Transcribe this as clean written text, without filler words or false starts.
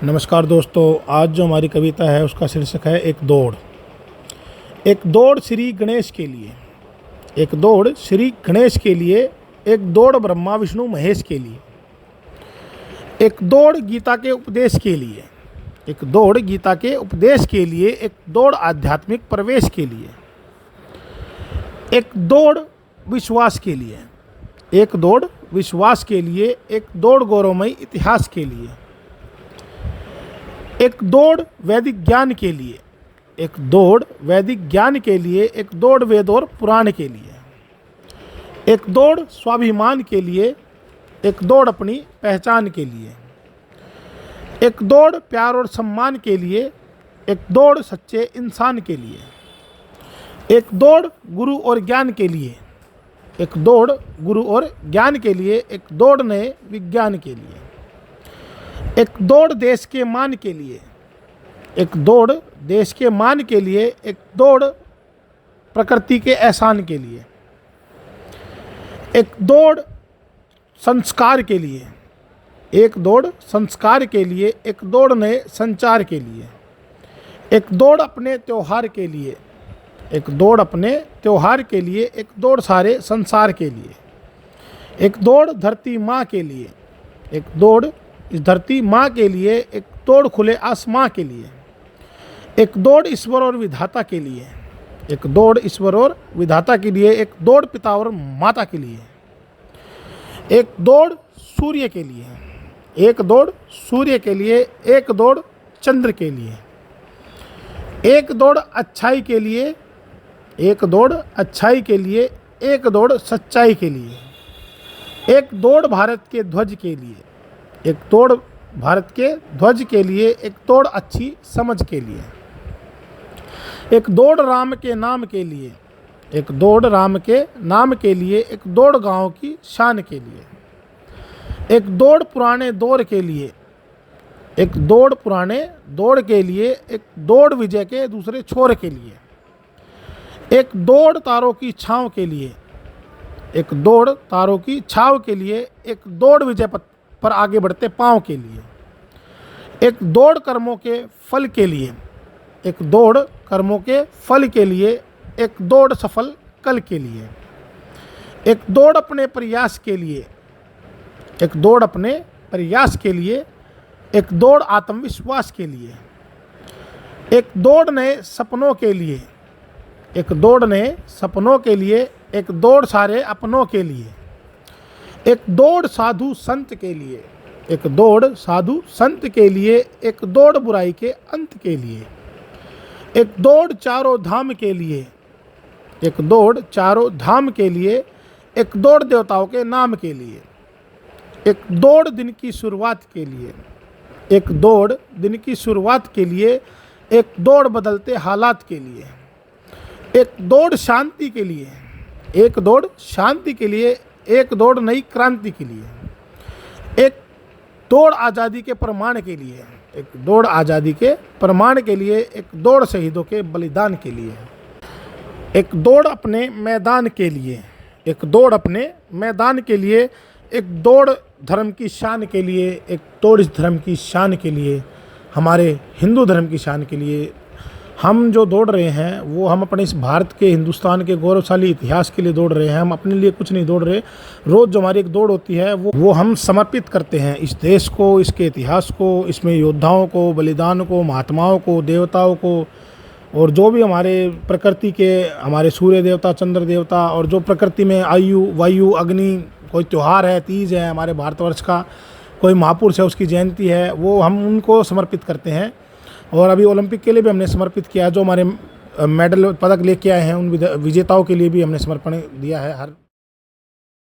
नमस्कार दोस्तों, आज जो हमारी कविता है उसका शीर्षक है एक दौड़। एक दौड़ श्री गणेश के लिए, एक दौड़ श्री गणेश के लिए, एक दौड़ ब्रह्मा विष्णु महेश के लिए, एक दौड़ गीता के उपदेश के लिए, एक दौड़ गीता के उपदेश के लिए, एक दौड़ आध्यात्मिक प्रवेश के लिए, एक दौड़ विश्वास के लिए, एक दौड़ विश्वास के लिए, एक दौड़ गौरवमयी इतिहास के लिए, एक दौड़ वैदिक ज्ञान के लिए, एक दौड़ वैदिक ज्ञान के लिए, एक दौड़ वेद और पुराण के लिए, एक दौड़ स्वाभिमान के लिए, एक दौड़ अपनी पहचान के लिए, एक दौड़ प्यार और सम्मान के लिए, एक दौड़ सच्चे इंसान के लिए, एक दौड़ गुरु और ज्ञान के लिए, एक दौड़ गुरु और ज्ञान के लिए, एक दौड़ नए विज्ञान के लिए, एक दौड़ देश के मान के लिए, एक दौड़ देश के मान के लिए, एक दौड़ प्रकृति के एहसान के लिए, एक दौड़ संस्कार के लिए, एक दौड़ संस्कार के लिए, एक दौड़ नए संचार के लिए, एक दौड़ अपने त्योहार के लिए, एक दौड़ अपने त्योहार के लिए, एक दौड़ सारे संसार के लिए, एक दौड़ धरती माँ के लिए, एक दौड़ इस धरती माँ के लिए, एक दौड़ खुले आसमां के लिए, एक दौड़ ईश्वर और विधाता के लिए, एक दौड़ ईश्वर और विधाता के लिए, एक दौड़ पिता और माता के लिए, एक दौड़ सूर्य के लिए, एक दौड़ सूर्य के लिए, एक दौड़ चंद्र के लिए, एक दौड़ अच्छाई के लिए, एक दौड़ अच्छाई के लिए, एक दौड़ सच्चाई के लिए, एक दौड़ भारत के ध्वज के लिए, एक दौड़ भारत के ध्वज के लिए, एक दौड़ अच्छी समझ के लिए, एक दौड़ राम के नाम के लिए, एक दौड़ राम के नाम के लिए, एक दौड़ गांव की शान के लिए, एक दौड़ पुराने दौर के लिए, एक दौड़ पुराने दौड़ के लिए, एक दौड़ विजय के दूसरे छोर के लिए, एक दौड़ तारों की छांव के लिए, एक दौड़ तारों की छांव के लिए, एक दौड़ विजय पर आगे बढ़ते पांव के लिए, एक दौड़ कर्मों के फल के लिए, एक दौड़ कर्मों के फल के लिए, एक दौड़ सफल कल के लिए, एक दौड़ अपने प्रयास के लिए, एक दौड़ अपने प्रयास के लिए, एक दौड़ आत्मविश्वास के लिए, एक दौड़ नए सपनों के लिए, एक दौड़ नए सपनों के लिए, एक दौड़ सारे अपनों के लिए, एक दौड़ साधु संत के लिए, एक दौड़ साधु संत के लिए, एक दौड़ बुराई के अंत के लिए, एक दौड़ चारों धाम के लिए, एक दौड़ चारों धाम के लिए, एक दौड़ देवताओं के नाम के लिए, एक दौड़ दिन की शुरुआत के लिए, एक दौड़ दिन की शुरुआत के लिए, एक दौड़ बदलते हालात के लिए, एक दौड़ शांति के लिए, एक दौड़ शांति के लिए, एक दौड़ नई क्रांति के लिए, एक दौड़ आज़ादी के प्रमाण के लिए, एक दौड़ आज़ादी के प्रमाण के लिए, एक दौड़ शहीदों के बलिदान के लिए, एक दौड़ अपने मैदान के लिए, एक दौड़ अपने मैदान के लिए, एक दौड़ धर्म की शान के लिए, एक दौड़ इस धर्म की शान के लिए, हमारे हिंदू धर्म की शान के लिए। हम जो दौड़ रहे हैं वो हम अपने इस भारत के, हिंदुस्तान के गौरवशाली इतिहास के लिए दौड़ रहे हैं। हम अपने लिए कुछ नहीं दौड़ रहे। रोज़ जो हमारी एक दौड़ होती है वो हम समर्पित करते हैं इस देश को, इसके इतिहास को, इसमें योद्धाओं को, बलिदान को, महात्माओं को, देवताओं को, और जो भी हमारे प्रकृति के, हमारे सूर्य देवता, चंद्र देवता, और जो प्रकृति में आयु, वायु, अग्नि, कोई त्यौहार है, तीज है हमारे भारतवर्ष का, कोई महापुरुष है उसकी जयंती है, वो हम उनको समर्पित करते हैं। और अभी ओलंपिक के लिए भी हमने समर्पित किया, जो हमारे मेडल पदक लेके आए हैं उन विजेताओं के लिए भी हमने समर्पण दिया है। हर